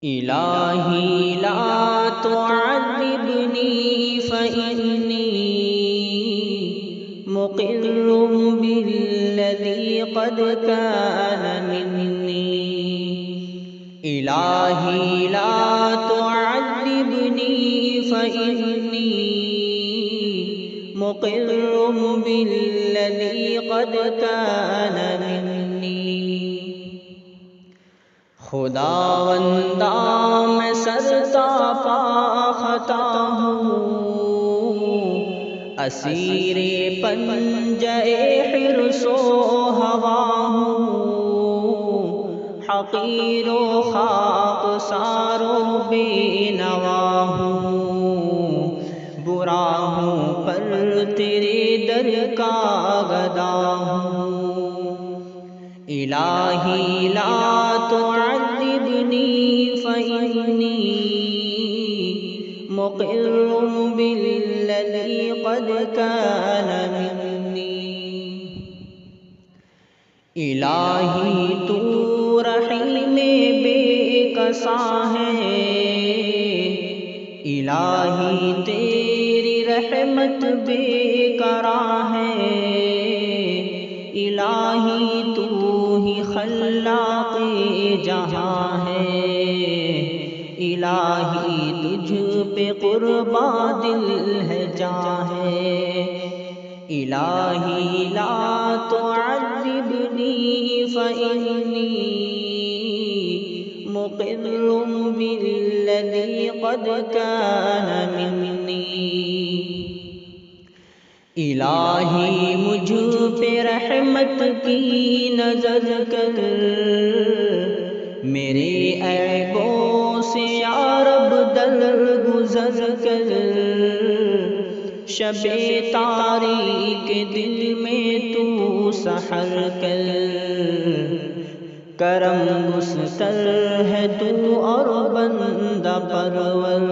إلهي لا تعذبني فإني مقر بالذي قد كان مني. إلهي لا تعذبني فإني مقر بالذي قد كان مني. خداوندا میں سرتا پا خطا ہوں، اسیر پنجے حرص و ہوا ہوں، حقیر و خاک سار و بے نوا ہوں، برا ہوں پر تیرے در کا گدا ہوں. الہی لا تعذبنی فإنی مقر بالذی قد کان منی. الہی تو رحیم بے کسا ہے، الہی تیری رحمت بے کرا ہے، الہی تو ہی خلاق جہاں ہے، الہی تجھ پہ قربا دل ہے جاں ہے. الہی لا تعذبنی فإنی مقر بالذی قد کان منی. الہی مجھ پہ رحمت کی نظر کر، میرے عیبوں سے یا رب درگزر کر. شب تاریک دل میں تو سحر کر، کرم گستر ہے تو اور بندہ پرور.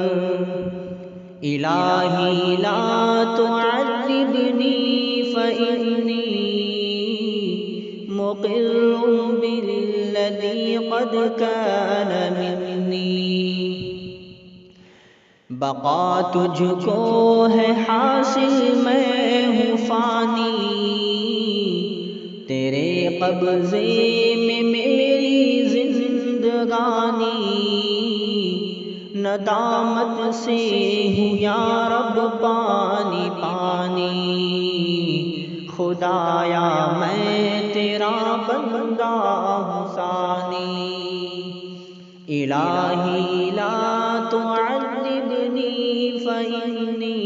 الہی لا تعذبنی فإنی مقر بالذی قد کان منی. بقا تجھ کو ہے حاصل میں ہوں فانی، تیرے قبضے میں میری زندگانی. ندامت سے ہوں یا رب پانی پانی، خدایا میں تیرا بندہ ہوں ثانی. الہی لا تعذبنی فإنی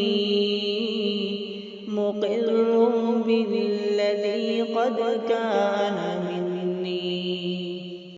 مقر بالذی قد کان منی.